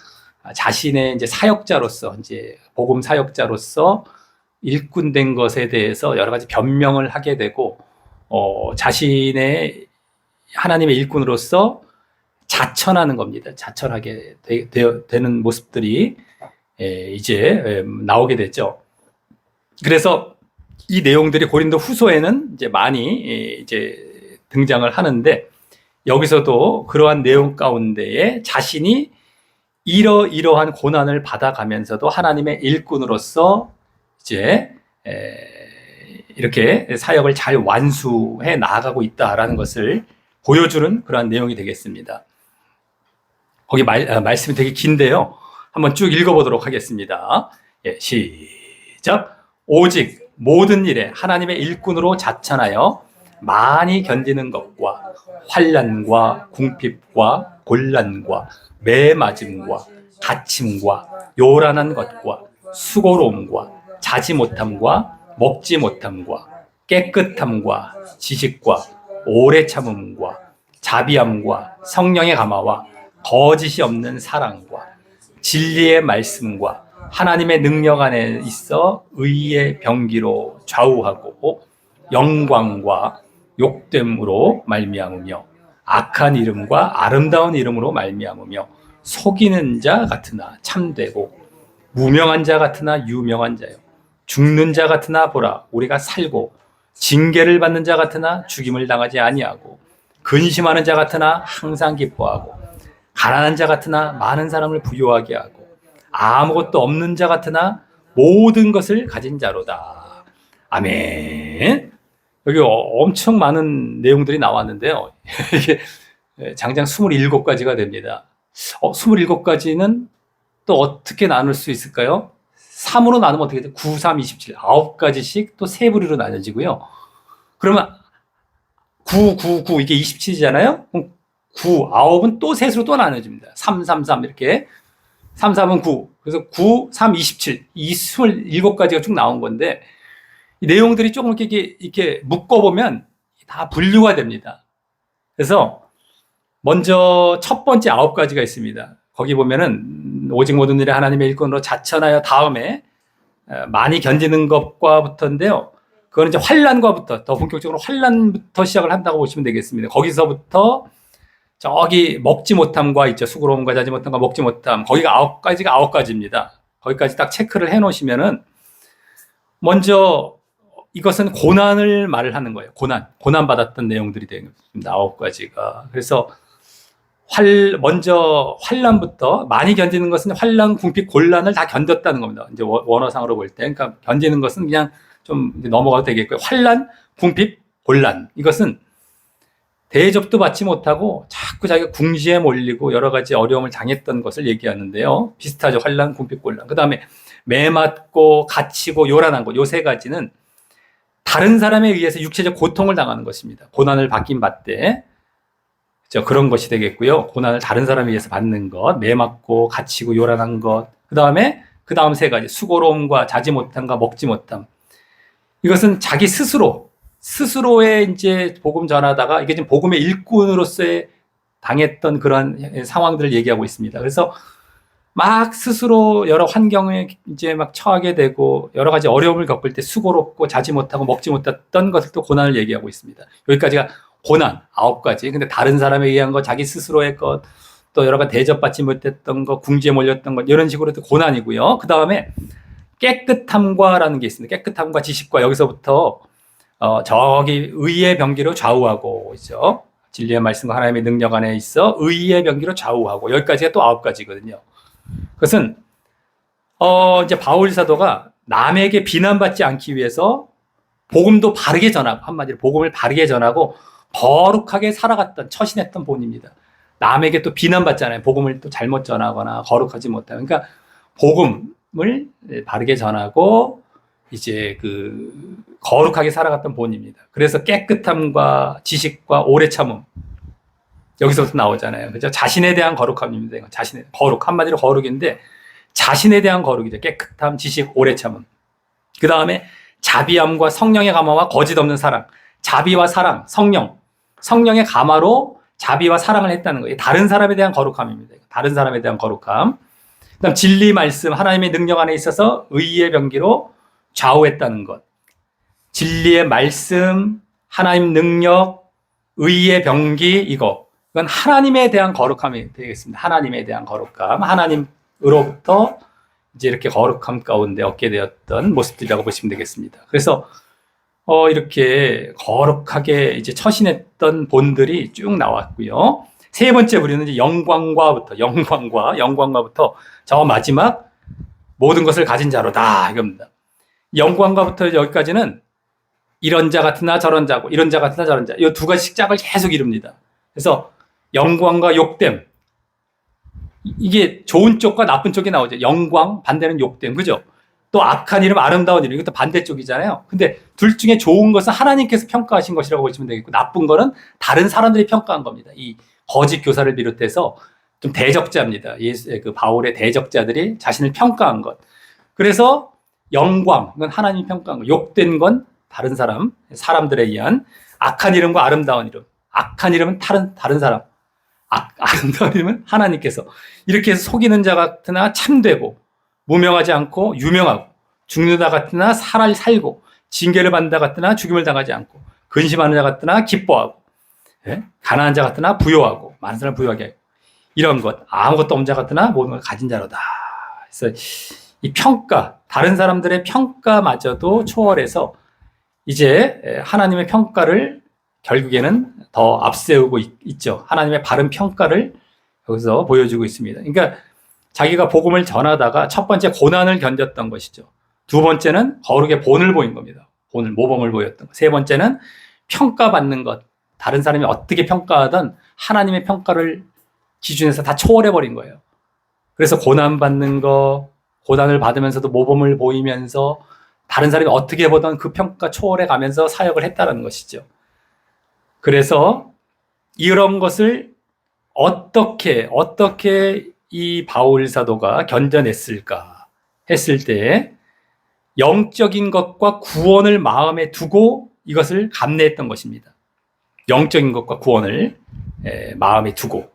Speaker 1: 자신의 이제 사역자로서 이제 복음 사역자로서 일꾼된 것에 대해서 여러 가지 변명을 하게 되고 자신의 하나님의 일꾼으로서 자천하는 겁니다. 자천하게 되는 모습들이 이제 나오게 됐죠. 그래서 이 내용들이 고린도 후서에는 이제 많이 이제 등장을 하는데 여기서도 그러한 내용 가운데에 자신이 이러한 고난을 받아가면서도 하나님의 일꾼으로서 이제 이렇게 사역을 잘 완수해 나아가고 있다라는 것을 보여주는 그러한 내용이 되겠습니다. 거기 말씀이 되게 긴데요. 한번 쭉 읽어보도록 하겠습니다. 예, 시작. 오직 모든 일에 하나님의 일꾼으로 자천하여 많이 견디는 것과 환난과 궁핍과 곤란과 매맞음과 다침과 요란한 것과 수고로움과 자지 못함과 먹지 못함과 깨끗함과 지식과 오래 참음과 자비함과 성령의 감화와 거짓이 없는 사랑과 진리의 말씀과 하나님의 능력 안에 있어 의의 병기로 좌우하고 영광과 욕됨으로 말미암으며 악한 이름과 아름다운 이름으로 말미암으며 속이는 자 같으나 참되고 무명한 자 같으나 유명한 자요. 죽는 자 같으나 보라, 우리가 살고, 징계를 받는 자 같으나 죽임을 당하지 아니하고, 근심하는 자 같으나 항상 기뻐하고, 가난한 자 같으나 많은 사람을 부유하게 하고, 아무것도 없는 자 같으나 모든 것을 가진 자로다. 아멘. 여기 엄청 많은 내용들이 나왔는데요. 이게 장장 27가지가 됩니다. 27가지는 또 어떻게 나눌 수 있을까요? 3으로 나누면 어떻게 돼요? 9, 3, 27. 9가지씩 또 세 부류로 나눠지고요. 그러면 9, 9, 9 이게 27이잖아요? 그럼 9, 9은 또 셋으로 또 나눠집니다. 3, 3, 3 이렇게. 3, 3은 9. 그래서 9, 3, 27. 이 27가지가 쭉 나온 건데 이 내용들이 조금 이렇게 묶어보면 다 분류가 됩니다. 그래서 먼저 첫 번째 9가지가 있습니다. 거기 보면은 오직 모든 일에 하나님의 일꾼으로 자천하여 다음에 많이 견디는 것과부터인데요. 그거는 이제 환난과부터, 더 본격적으로 환난부터 시작을 한다고 보시면 되겠습니다. 거기서부터 저기 먹지 못함과 있죠. 수고로움과 자지 못함과 먹지 못함. 거기가 9가지입니다. 거기까지 딱 체크를 해 놓으시면은 먼저 이것은 고난을 말을 하는 거예요. 고난 받았던 내용들이 되겠습니다. 9가지가. 그래서 먼저 환난부터 많이 견디는 것은 환난, 궁핍, 곤란을 다 견뎠다는 겁니다. 이제 원어상으로 볼 때, 그러니까 견디는 것은 그냥 좀 넘어가도 되겠고요. 환난, 궁핍, 곤란 이것은 대접도 받지 못하고 자꾸 자기가 궁지에 몰리고 여러 가지 어려움을 당했던 것을 얘기하는데요. 비슷하죠. 환난, 궁핍, 곤란. 그 다음에 매맞고 갇히고 요란한 것, 요 세 가지는 다른 사람에 의해서 육체적 고통을 당하는 것입니다. 고난을 받긴 받되 그런 것이 되겠고요. 고난을 다른 사람에 의해서 받는 것, 매맞고 갇히고 요란한 것. 그 다음 세 가지, 수고로움과 자지 못함과 먹지 못함. 이것은 자기 스스로의 이제 복음 전하다가 이게 지금 복음의 일꾼으로서의 당했던 그런 상황들을 얘기하고 있습니다. 그래서 막 스스로 여러 환경에 이제 막 처하게 되고 여러 가지 어려움을 겪을 때 수고롭고 자지 못하고 먹지 못했던 것을 또 고난을 얘기하고 있습니다. 여기까지가 고난 9가지. 근데 다른 사람에 의한 것, 자기 스스로의 것, 또 여러 가지 대접받지 못했던 것, 궁지에 몰렸던 것 이런 식으로 또 고난이고요. 그 다음에 깨끗함과라는 게 있습니다. 깨끗함과 지식과 여기서부터 저기 의의 병기로 좌우하고 있죠. 진리의 말씀과 하나님의 능력 안에 있어 의의 병기로 좌우하고 여기까지가 또 9가지거든요. 그것은 이제 바울 사도가 남에게 비난받지 않기 위해서 복음도 바르게 전하고 한마디로 복음을 바르게 전하고 거룩하게 살아갔던 처신했던 본입니다. 남에게 또 비난받잖아요. 복음을 또 잘못 전하거나 거룩하지 못하면. 그러니까 복음을 바르게 전하고 이제 거룩하게 살아갔던 본입니다. 그래서 깨끗함과 지식과 오래 참음 여기서부터 나오잖아요. 그죠? 자신에 대한 거룩함입니다. 자신의 거룩 한마디로 거룩인데 자신에 대한 거룩이죠. 깨끗함, 지식, 오래 참음. 그 다음에 자비함과 성령의 감화와 거짓 없는 사랑. 자비와 사랑, 성령의 감화로 자비와 사랑을 했다는 거예요. 다른 사람에 대한 거룩함입니다. 다른 사람에 대한 거룩함. 그다음 진리 말씀, 하나님의 능력 안에 있어서 의의 병기로 좌우했다는 것. 진리의 말씀, 하나님 능력, 의의 병기 이건 하나님에 대한 거룩함이 되겠습니다. 하나님에 대한 거룩함, 하나님으로부터 이제 이렇게 거룩함 가운데 얻게 되었던 모습들이라고 보시면 되겠습니다. 그래서 이렇게 거룩하게 이제 처신했던 본들이 쭉 나왔고요. 세 번째 부류는 이제 영광과부터 저 마지막 모든 것을 가진 자로다 이겁니다. 영광과부터 여기까지는 이런 자 같으나 저런 자고 이런 자 같으나 저런 자. 이 2가지씩 짝을 계속 이룹니다. 그래서 영광과 욕됨. 이게 좋은 쪽과 나쁜 쪽이 나오죠. 영광, 반대는 욕됨. 그죠? 또 악한 이름, 아름다운 이름. 이것도 반대쪽이잖아요. 근데 둘 중에 좋은 것은 하나님께서 평가하신 것이라고 보시면 되겠고, 나쁜 거는 다른 사람들이 평가한 겁니다. 이 거짓 교사를 비롯해서 좀 대적자입니다. 바울의 대적자들이 자신을 평가한 것. 그래서 영광, 이건 하나님이 평가한 것. 욕된 건 다른 사람들에 의한 악한 이름과 아름다운 이름. 악한 이름은 다른 사람. 아름다운 이름은 하나님께서. 이렇게 해서 속이는 자 같으나 참되고, 무명하지 않고 유명하고, 죽는 자 같으나 살고, 징계를 받는 자 같으나 죽임을 당하지 않고, 근심하는 자 같으나 기뻐하고, 가난한 자 같으나 부요하고, 많은 사람을 부요하게 하고, 이런 것, 아무것도 없는 자 같으나 모든 걸 가진 자로다. 그래서 이 평가, 다른 사람들의 평가마저도 초월해서 이제 하나님의 평가를 결국에는 더 앞세우고 있죠. 하나님의 바른 평가를 여기서 보여주고 있습니다. 그러니까 자기가 복음을 전하다가 첫 번째 고난을 견뎠던 것이죠. 두 번째는 거룩의 본을 보인 겁니다. 본을, 모범을 보였던 것. 세 번째는 평가받는 것. 다른 사람이 어떻게 평가하든 하나님의 평가를 기준에서 다 초월해버린 거예요. 그래서 고난받는 거, 고난을 받으면서도 모범을 보이면서 다른 사람이 어떻게 보든 그 평가 초월해 가면서 사역을 했다는 것이죠. 그래서 이런 것을 어떻게 이 바울 사도가 견뎌냈을까 했을 때 영적인 것과 구원을 마음에 두고 이것을 감내했던 것입니다. 영적인 것과 구원을 마음에 두고,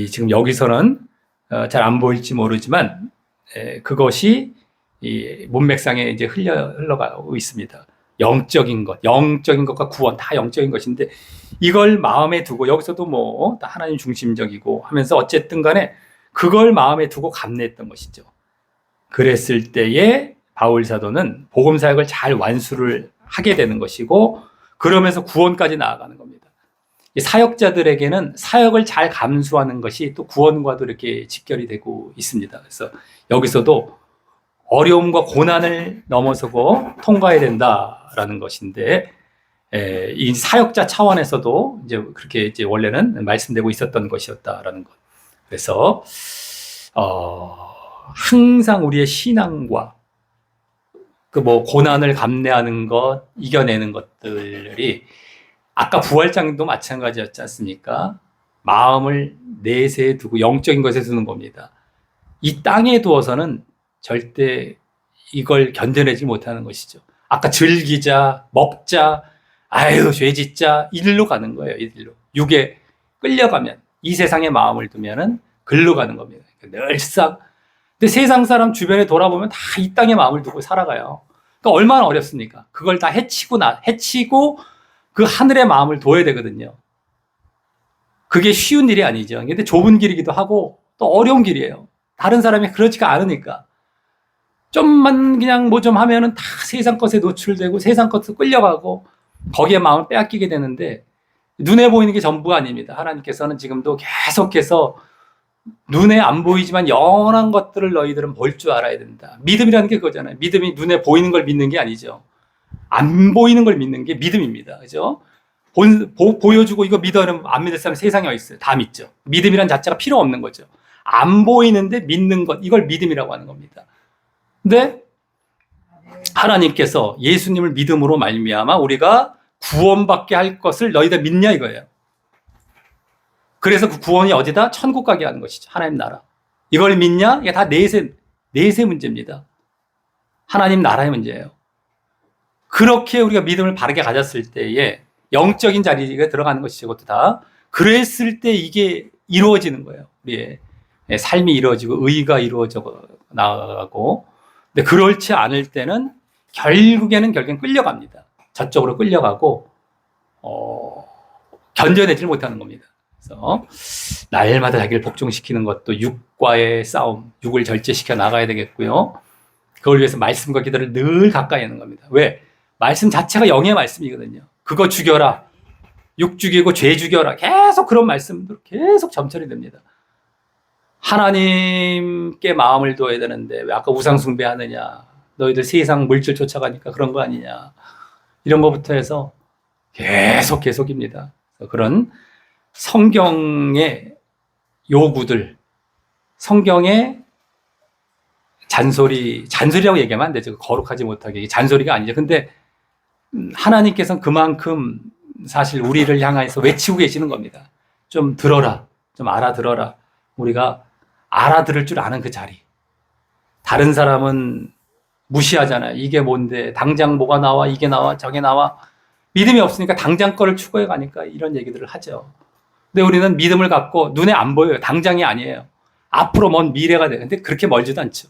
Speaker 1: 지금 여기서는 잘 안 보일지 모르지만 그것이 이 문맥상에 이제 흘러가고 있습니다. 영적인 것과 구원 다 영적인 것인데 이걸 마음에 두고, 여기서도 뭐 다 하나님 중심적이고 하면서 어쨌든 간에 그걸 마음에 두고 감내했던 것이죠. 그랬을 때에 바울 사도는 복음 사역을 잘 완수를 하게 되는 것이고, 그러면서 구원까지 나아가는 겁니다. 사역자들에게는 사역을 잘 감수하는 것이 또 구원과도 이렇게 직결이 되고 있습니다. 그래서 여기서도 어려움과 고난을 넘어서고 통과해야 된다라는 것인데, 이 사역자 차원에서도 이제 그렇게 이제 원래는 말씀되고 있었던 것이었다라는 것. 그래서 항상 우리의 신앙과 그 뭐 고난을 감내하는 것, 이겨내는 것들이 아까 부활장도 마찬가지였지 않습니까? 마음을 내세에 두고 영적인 것에 두는 겁니다. 이 땅에 두어서는 절대 이걸 견뎌내지 못하는 것이죠. 아까 즐기자, 먹자, 아유, 죄 짓자, 이리로 가는 거예요, 이리로. 육에 끌려가면, 이 세상에 마음을 두면은 글로 가는 겁니다. 늘상. 근데 세상 사람 주변에 돌아보면 다 이 땅에 마음을 두고 살아가요. 그러니까 얼마나 어렵습니까? 그걸 다 해치고 그 하늘의 마음을 둬야 되거든요. 그게 쉬운 일이 아니죠. 근데 좁은 길이기도 하고 또 어려운 길이에요. 다른 사람이 그렇지가 않으니까. 좀만 그냥 뭐 좀 하면은 다 세상 것에 노출되고 세상 것에 끌려가고 거기에 마음을 빼앗기게 되는데, 눈에 보이는 게 전부가 아닙니다. 하나님께서는 지금도 계속해서 눈에 안 보이지만 영원한 것들을 너희들은 볼 줄 알아야 된다. 믿음이라는 게 그거잖아요. 믿음이 눈에 보이는 걸 믿는 게 아니죠. 안 보이는 걸 믿는 게 믿음입니다. 그죠? 보여주고 이거 믿어, 안 믿을 사람 세상에 어디 있어요? 다 믿죠. 믿음이란 자체가 필요 없는 거죠. 안 보이는데 믿는 것, 이걸 믿음이라고 하는 겁니다. 근데 하나님께서 예수님을 믿음으로 말미암아 우리가 구원받게 할 것을 너희들 믿냐 이거예요. 그래서 그 구원이 어디다? 천국 가게 하는 것이죠. 하나님 나라. 이걸 믿냐? 이게 다 내세 문제입니다. 하나님 나라의 문제예요. 그렇게 우리가 믿음을 바르게 가졌을 때에 영적인 자리가 들어가는 것이죠. 그것도 다. 그랬을 때 이게 이루어지는 거예요. 우리의 삶이 이루어지고 의가 이루어져 나가고. 근데 그렇지 않을 때는 결국엔 끌려갑니다. 저쪽으로 끌려가고 견뎌내지 못하는 겁니다. 그래서 날마다 자기를 복종시키는 것도 육과의 싸움, 육을 절제시켜 나가야 되겠고요. 그걸 위해서 말씀과 기도를 늘 가까이 하는 겁니다. 왜? 말씀 자체가 영의 말씀이거든요. 그거 죽여라, 육 죽이고 죄 죽여라, 계속 그런 말씀들 계속 점철이 됩니다. 하나님께 마음을 둬야 되는데 왜 아까 우상 숭배하느냐, 너희들 세상 물질 쫓아가니까 그런 거 아니냐, 이런 것부터 해서 계속입니다. 그런 성경의 요구들, 성경의 잔소리라고 얘기하면 안 되죠. 거룩하지 못하게. 잔소리가 아니죠. 근데 하나님께서는 그만큼 사실 우리를 향해서 외치고 계시는 겁니다. 좀 들어라, 좀 알아들어라. 우리가 알아들을 줄 아는 그 자리. 다른 사람은 무시하잖아요. 이게 뭔데, 당장 뭐가 나와, 이게 나와, 저게 나와. 믿음이 없으니까 당장 거를 추구해 가니까 이런 얘기들을 하죠. 근데 우리는 믿음을 갖고 눈에 안 보여요. 당장이 아니에요. 앞으로 먼 미래가 돼요. 근데 그렇게 멀지도 않죠.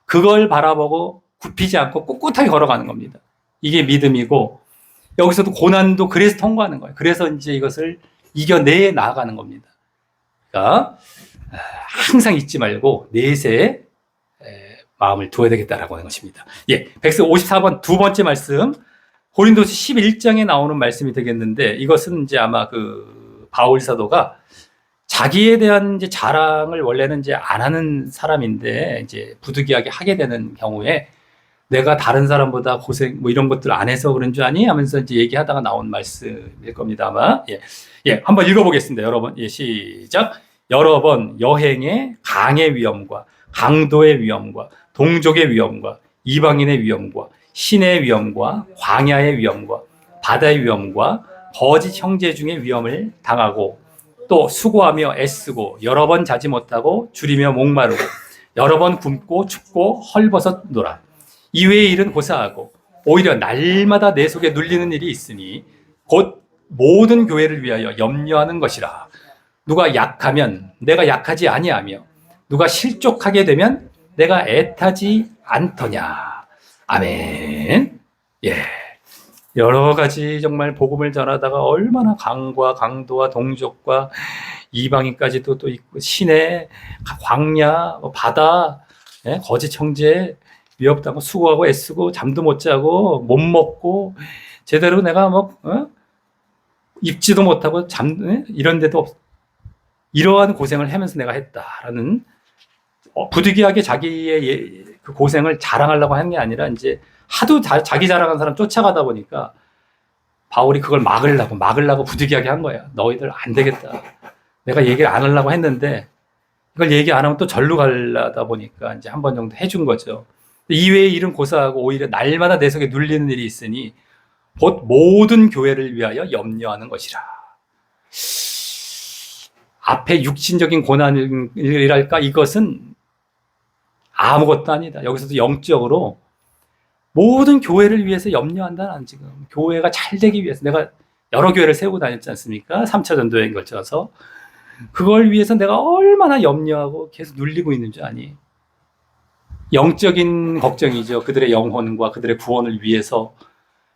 Speaker 1: 그걸 바라보고 굽히지 않고 꿋꿋하게 걸어가는 겁니다. 이게 믿음이고, 여기서도 고난도 그래서 통과하는 거예요. 그래서 이제 이것을 이겨내 나가는 겁니다. 그러니까 항상 잊지 말고 내세 마음을 두어야 되겠다라고 하는 것입니다. 예, 154번 두 번째 말씀, 고린도서 11장에 나오는 말씀이 되겠는데, 이것은 이제 아마 그 바울 사도가 자기에 대한 이제 자랑을 원래는 이제 안 하는 사람인데, 이제 부득이하게 하게 되는 경우에 내가 다른 사람보다 고생 뭐 이런 것들 안 해서 그런 줄 아니? 하면서 이제 얘기하다가 나온 말씀일 겁니다, 아마. 예. 예, 한번 읽어보겠습니다, 여러분. 예, 시작. 여러 번 여행의 강의 위험과 강도의 위험과 동족의 위험과 이방인의 위험과 신의 위험과 광야의 위험과 바다의 위험과 거짓 형제 중의 위험을 당하고 또 수고하며 애쓰고 여러 번 자지 못하고 줄이며 목마르고 여러 번 굶고 춥고 헐벗었노라. 이외의 일은 고사하고 오히려 날마다 내 속에 눌리는 일이 있으니 곧 모든 교회를 위하여 염려하는 것이라. 누가 약하면 내가 약하지 아니하며 누가 실족하게 되면 내가 애타지 않더냐. 아멘. 예. 여러 가지 정말 복음을 전하다가 얼마나 강과 강도와 동족과 이방인까지도 또 있고 신의 광야, 바다, 예? 거짓 형제 위협당하고 수고하고 애쓰고 잠도 못 자고 못 먹고 제대로 내가 뭐 입지도 못하고 이런 데도 없. 이러한 고생을 하면서 내가 했다라는 부득이하게 자기의 그 고생을 자랑하려고 하는 게 아니라 이제 하도 자기 자랑한 사람 쫓아가다 보니까 바울이 그걸 막으려고 부득이하게 한 거야. 너희들 안 되겠다. 내가 얘기를 안 하려고 했는데 이걸 얘기 안 하면 또 절로 가려다 보니까 이제 한 번 정도 해준 거죠. 이외의 일은 고사하고 오히려 날마다 내 속에 눌리는 일이 있으니 곧 모든 교회를 위하여 염려하는 것이라. 앞에 육신적인 고난이랄까 이것은 아무것도 아니다. 여기서도 영적으로 모든 교회를 위해서 염려한다. 난 지금 교회가 잘 되기 위해서 내가 여러 교회를 세우고 다녔지 않습니까? 3차 전도여행 걸쳐서 그걸 위해서 내가 얼마나 염려하고 계속 눌리고 있는 줄 아니? 영적인 걱정이죠. 그들의 영혼과 그들의 구원을 위해서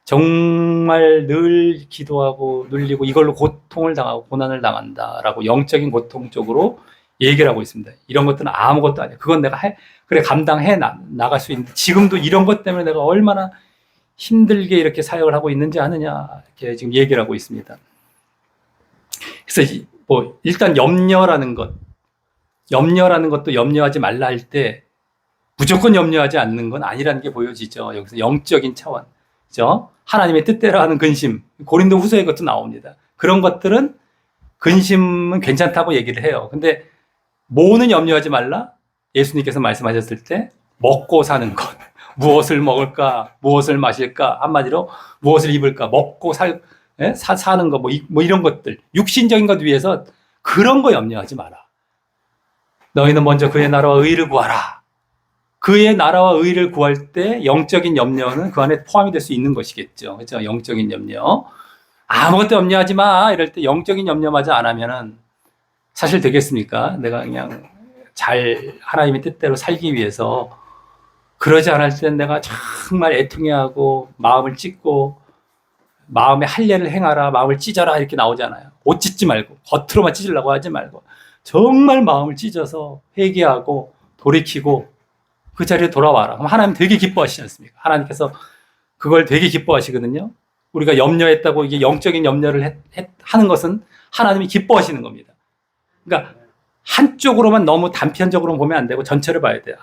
Speaker 1: 정말 늘 기도하고 눌리고 이걸로 고통을 당하고 고난을 당한다라고 영적인 고통 쪽으로 얘기를 하고 있습니다. 이런 것들은 아무것도 아니야. 그건 내가 그래 감당해 나갈 수 있는데 지금도 이런 것 때문에 내가 얼마나 힘들게 이렇게 사역을 하고 있는지 아느냐 이렇게 지금 얘기를 하고 있습니다. 그래서 뭐 일단 염려라는 것도 염려하지 말라 할 때 무조건 염려하지 않는 건 아니라는 게 보여지죠. 여기서 영적인 차원. 그죠? 하나님의 뜻대로 하는 근심. 고린도 후서의 것도 나옵니다. 그런 것들은 근심은 괜찮다고 얘기를 해요. 근데 뭐는 염려하지 말라? 예수님께서 말씀하셨을 때 먹고 사는 것. 무엇을 먹을까? 무엇을 마실까? 한마디로 무엇을 입을까? 먹고 사는 거, 뭐 이런 것들. 육신적인 것 위해서 그런 거 염려하지 마라. 너희는 먼저 그의 나라와 의를 구하라. 그의 나라와 의를 구할 때 영적인 염려는 그 안에 포함이 될 수 있는 것이겠죠. 그렇죠? 영적인 염려. 아무것도 염려하지 마. 이럴 때 영적인 염려마저 안 하면은 사실 되겠습니까? 내가 그냥 잘 하나님의 뜻대로 살기 위해서 그러지 않을 땐 내가 정말 애통해하고 마음을 찢고 마음에 할례를 행하라, 마음을 찢어라 이렇게 나오잖아요. 옷 찢지 말고 겉으로만 찢으려고 하지 말고 정말 마음을 찢어서 회개하고 돌이키고 그 자리에 돌아와라. 그럼 하나님 되게 기뻐하시지 않습니까? 하나님께서 그걸 되게 기뻐하시거든요. 우리가 염려했다고 이게 영적인 염려를 하는 것은 하나님이 기뻐하시는 겁니다. 그러니까 한쪽으로만 너무 단편적으로 보면 안 되고 전체를 봐야 돼요.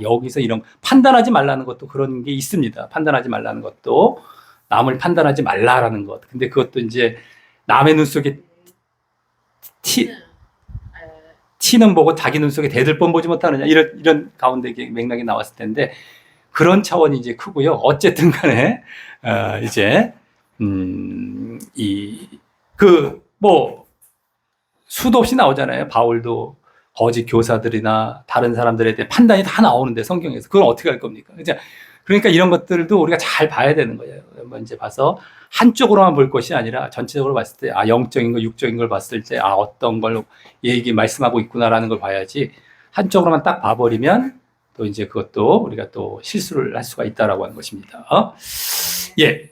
Speaker 1: 여기서 이런 판단하지 말라는 것도 그런 게 있습니다. 판단하지 말라는 것도 남을 판단하지 말라라는 것. 근데 그것도 이제 남의 눈 속에 티는 보고 자기 눈 속에 대들 뻔 보지 못하느냐 이런 가운데 맥락이 나왔을 텐데 그런 차원이 이제 크고요. 어쨌든 간에 이제 수도 없이 나오잖아요. 바울도 거짓 교사들이나 다른 사람들에 대해 판단이 다 나오는데 성경에서 그건 어떻게 할 겁니까? 그러니까 이런 것들도 우리가 잘 봐야 되는 거예요. 먼저 봐서 한쪽으로만 볼 것이 아니라 전체적으로 봤을 때 영적인 거, 육적인 걸 봤을 때 어떤 걸 얘기 말씀하고 있구나라는 걸 봐야지 한쪽으로만 딱 봐버리면 또 이제 그것도 우리가 또 실수를 할 수가 있다라고 하는 것입니다. 예.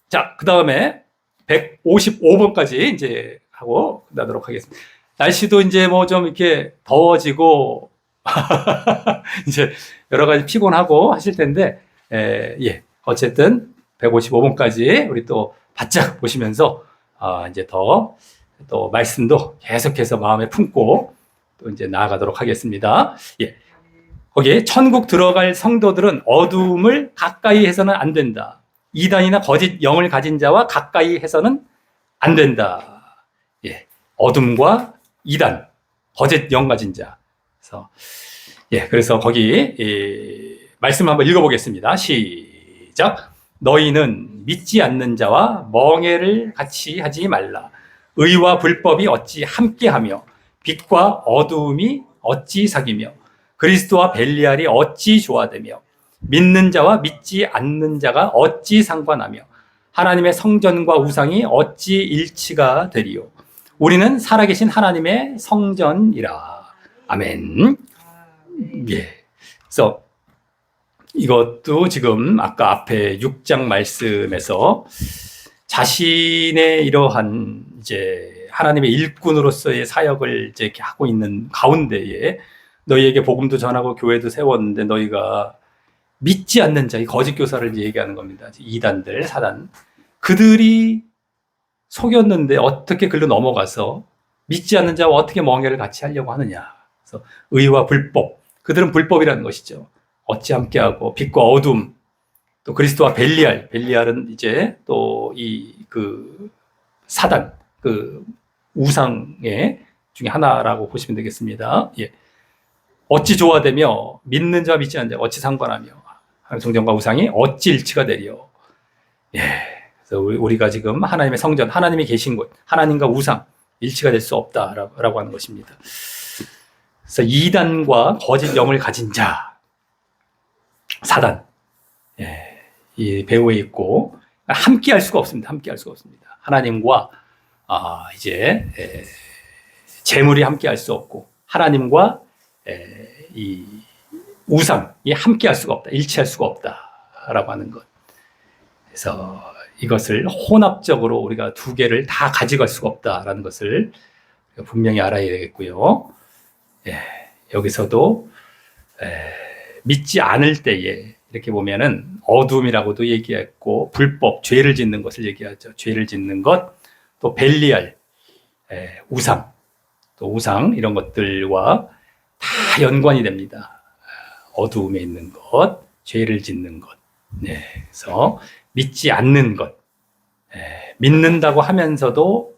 Speaker 1: 자, 그 다음에 155번까지 이제 하고 끝나도록 하겠습니다. 날씨도 이제 뭐 좀 이렇게 더워지고 이제 여러 가지 피곤하고 하실 텐데, 예. 어쨌든 155번까지 우리 또 바짝 보시면서, 이제 또 말씀도 계속해서 마음에 품고 또 이제 나아가도록 하겠습니다. 예. 거기에 천국 들어갈 성도들은 어둠을 가까이 해서는 안 된다. 이단이나 거짓 영을 가진 자와 가까이 해서는 안 된다. 예. 어둠과 이단, 거짓 영 가진 자. 그래서 거기 말씀 한번 읽어보겠습니다. 시작. 너희는 믿지 않는 자와 멍에를 같이 하지 말라. 의와 불법이 어찌 함께하며 빛과 어두움이 어찌 사귀며 그리스도와 벨리알이 어찌 조화되며 믿는 자와 믿지 않는 자가 어찌 상관하며 하나님의 성전과 우상이 어찌 일치가 되리요. 우리는 살아계신 하나님의 성전이라. 아멘. 예. 그래서 이것도 지금 아까 앞에 6장 말씀에서 자신의 이러한 이제 하나님의 일꾼으로서의 사역을 이제 이렇게 하고 있는 가운데에 너희에게 복음도 전하고 교회도 세웠는데 너희가 믿지 않는 자, 이 거짓 교사를 얘기하는 겁니다. 이단들, 사단. 그들이 속였는데 어떻게 글로 넘어가서 믿지 않는 자와 어떻게 멍에를 같이 하려고 하느냐. 그래서 의와 불법. 그들은 불법이라는 것이죠. 어찌 함께하고 빛과 어둠, 또 그리스도와 벨리알. 벨리알은 이제 또 그 사단, 그 우상의 중에 하나라고 보시면 되겠습니다. 예. 어찌 조화되며 믿는 자와 믿지 않는 자가 어찌 상관하며 하나님의 성전과 우상이 어찌 일치가 되리요. 예. 그래서 우리가 지금 하나님의 성전, 하나님이 계신 곳, 하나님과 우상 일치가 될 수 없다라고 하는 것입니다. 그래서 이단과 거짓 영을 가진 자, 사단, 이 배후에 있고 함께 할 수가 없습니다. 함께 할 수가 없습니다. 하나님과 이제 재물이 함께 할 수 없고 하나님과 이 우상이 함께 할 수가 없다. 일치할 수가 없다라고 하는 것. 그래서 이것을 혼합적으로 우리가 두 개를 다 가져갈 수가 없다라는 것을 분명히 알아야 되겠고요. 여기서도 믿지 않을 때에 이렇게 보면은 어둠이라고도 얘기했고 불법, 죄를 짓는 것을 얘기하죠. 죄를 짓는 것, 또 벨리알, 우상, 또 우상 이런 것들과 다 연관이 됩니다. 어두움에 있는 것, 죄를 짓는 것. 그래서 믿지 않는 것, 믿는다고 하면서도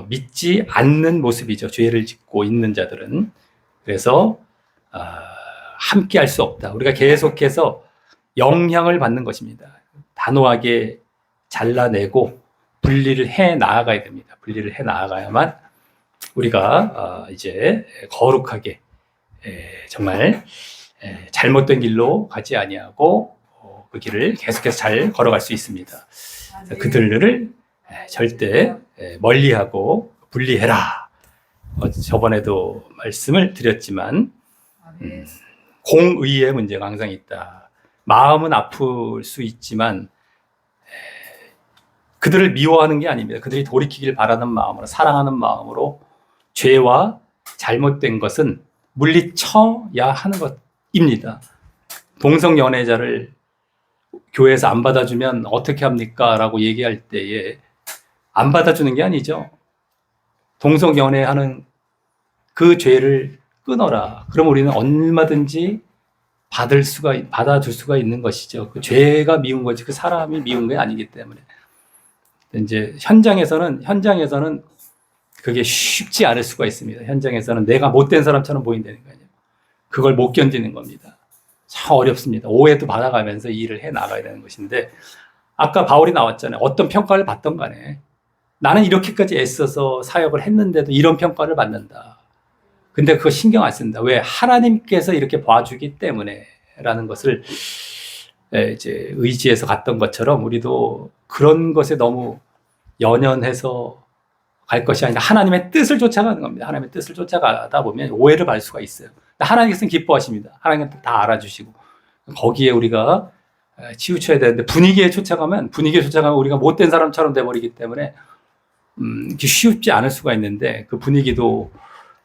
Speaker 1: 믿지 않는 모습이죠. 죄를 짓고 있는 자들은. 그래서 함께 할 수 없다. 우리가 계속해서 영향을 받는 것입니다. 단호하게 잘라내고 분리를 해 나아가야 됩니다. 분리를 해 나아가야만 우리가 이제 거룩하게 정말 잘못된 길로 가지 아니하고 그 길을 계속해서 잘 걸어갈 수 있습니다. 그들을 절대 멀리하고 분리해라. 저번에도 말씀을 드렸지만 공의의 문제가 항상 있다. 마음은 아플 수 있지만 그들을 미워하는 게 아닙니다. 그들이 돌이키길 바라는 마음으로, 사랑하는 마음으로 죄와 잘못된 것은 물리쳐야 하는 것입니다. 동성 연애자를 교회에서 안 받아주면 어떻게 합니까? 라고 얘기할 때에 안 받아주는 게 아니죠. 동성 연애하는 그 죄를 끊어라. 그럼 우리는 얼마든지 받아줄 수가 있는 것이죠. 그 죄가 미운 거지 그 사람이 미운 게 아니기 때문에. 이제 현장에서는 그게 쉽지 않을 수가 있습니다. 현장에서는 내가 못된 사람처럼 보인다는 거예요. 그걸 못 견디는 겁니다. 참 어렵습니다. 오해도 받아가면서 이 일을 해 나가야 되는 것인데, 아까 바울이 나왔잖아요. 어떤 평가를 받던 간에 나는 이렇게까지 애써서 사역을 했는데도 이런 평가를 받는다. 근데 그거 신경 안 쓴다. 왜? 하나님께서 이렇게 봐주기 때문에 라는 것을 이제 의지해서 갔던 것처럼 우리도 그런 것에 너무 연연해서 갈 것이 아니라 하나님의 뜻을 쫓아가는 겁니다. 하나님의 뜻을 쫓아가다 보면 오해를 받을 수가 있어요. 하나님께서는 기뻐하십니다. 하나님께서 다 알아주시고 거기에 우리가 치우쳐야 되는데 분위기에 쫓아가면 우리가 못된 사람처럼 돼버리기 때문에 쉽지 않을 수가 있는데 그 분위기도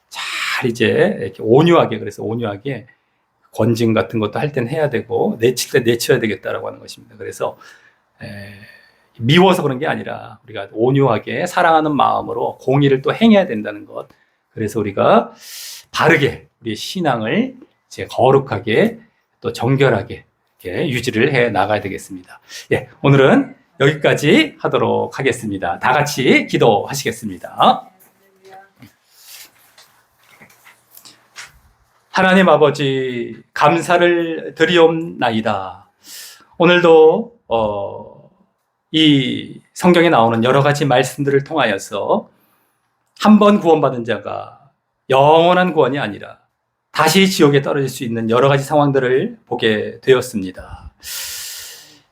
Speaker 1: 잘 이제 이렇게 온유하게 권징 같은 것도 할 땐 해야 되고 내칠 때 내쳐야 되겠다라고 하는 것입니다. 그래서 미워서 그런 게 아니라 우리가 온유하게 사랑하는 마음으로 공의를 또 행해야 된다는 것. 그래서 우리가 바르게 우리의 신앙을 이제 거룩하게 또 정결하게 이렇게 유지를 해 나가야 되겠습니다. 예, 오늘은 여기까지 하도록 하겠습니다. 다 같이 기도하시겠습니다. 하나님 아버지, 감사를 드리옵나이다. 오늘도 이 성경에 나오는 여러 가지 말씀들을 통하여서 한 번 구원받은 자가 영원한 구원이 아니라 다시 지옥에 떨어질 수 있는 여러 가지 상황들을 보게 되었습니다.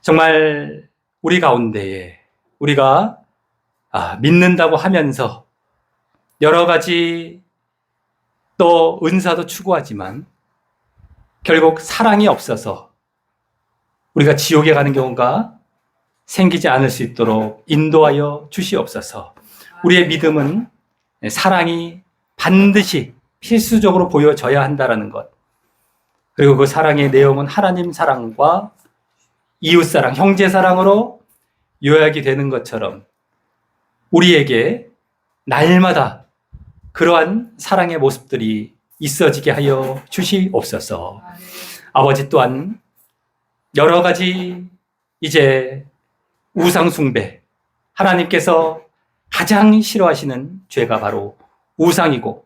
Speaker 1: 정말 우리 가운데에 우리가 믿는다고 하면서 여러 가지 또 은사도 추구하지만 결국 사랑이 없어서 우리가 지옥에 가는 경우가 생기지 않을 수 있도록 인도하여 주시옵소서. 우리의 믿음은 사랑이 반드시 필수적으로 보여져야 한다는 것. 그리고 그 사랑의 내용은 하나님 사랑과 이웃 사랑, 형제 사랑으로 요약이 되는 것처럼 우리에게 날마다 그러한 사랑의 모습들이 있어지게 하여 주시옵소서. 아버지 또한 여러 가지 이제 우상숭배, 하나님께서 가장 싫어하시는 죄가 바로 우상이고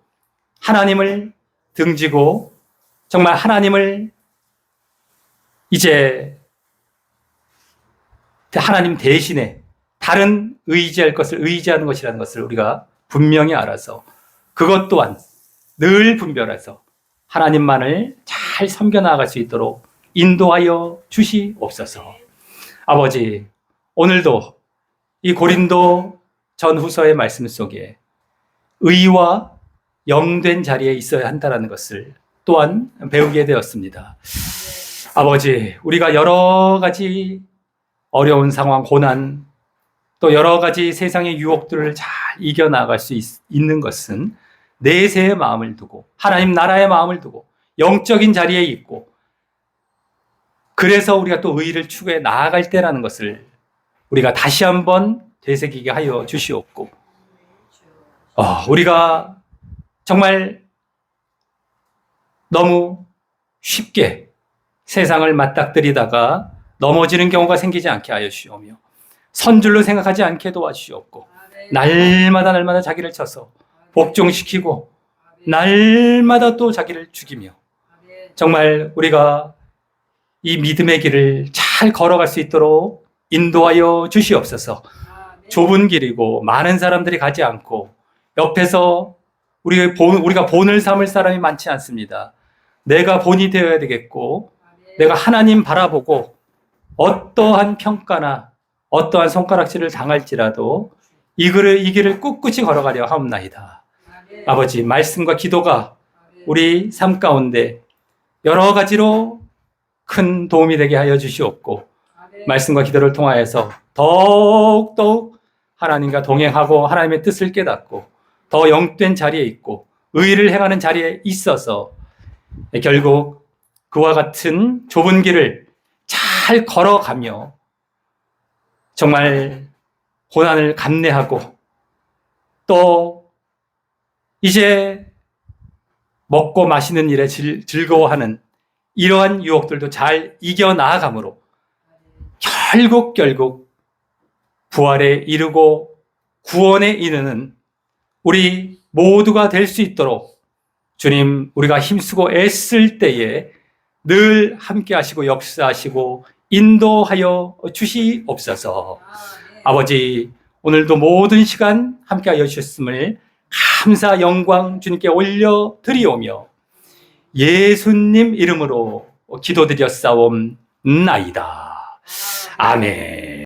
Speaker 1: 하나님을 등지고 정말 하나님을 이제 하나님 대신에 다른 의지할 것을 의지하는 것이라는 것을 우리가 분명히 알아서 그것 또한 늘 분별해서 하나님만을 잘 섬겨나갈 수 있도록 인도하여 주시옵소서. 아버지, 오늘도 이 고린도 전후서의 말씀 속에 의와 영된 자리에 있어야 한다는 것을 또한 배우게 되었습니다. 아버지, 우리가 여러 가지 어려운 상황, 고난, 또 여러 가지 세상의 유혹들을 잘 이겨나갈 수 있는 것은 내세의 마음을 두고 하나님 나라의 마음을 두고 영적인 자리에 있고 그래서 우리가 또 의를 추구해 나아갈 때라는 것을 우리가 다시 한번 되새기게 하여 주시옵고 우리가 정말 너무 쉽게 세상을 맞닥뜨리다가 넘어지는 경우가 생기지 않게 하여 주시오며 선줄로 생각하지 않게 도와주시옵고 날마다 자기를 쳐서 복종시키고 날마다 또 자기를 죽이며 정말 우리가 이 믿음의 길을 잘 걸어갈 수 있도록 인도하여 주시옵소서. 좁은 길이고 많은 사람들이 가지 않고 옆에서 우리가 본을 삼을 사람이 많지 않습니다. 내가 본이 되어야 되겠고 내가 하나님 바라보고 어떠한 평가나 어떠한 손가락질을 당할지라도 이 길을 꿋꿋이 걸어가려 하옵나이다. 아버지, 말씀과 기도가 우리 삶 가운데 여러 가지로 큰 도움이 되게 하여 주시옵고 말씀과 기도를 통하여서 더욱더욱 하나님과 동행하고 하나님의 뜻을 깨닫고 더 영된 자리에 있고 의를 행하는 자리에 있어서 결국 그와 같은 좁은 길을 잘 걸어가며 정말 고난을 감내하고 또 이제 먹고 마시는 일에 즐거워하는 이러한 유혹들도 잘 이겨나아가므로 결국 부활에 이르고 구원에 이르는 우리 모두가 될 수 있도록 주님, 우리가 힘쓰고 애쓸 때에 늘 함께 하시고 역사하시고 인도하여 주시옵소서. 아버지, 오늘도 모든 시간 함께 하여 주셨음을 감사 영광 주님께 올려드리오며 예수님 이름으로 기도드렸사옵나이다. 아멘.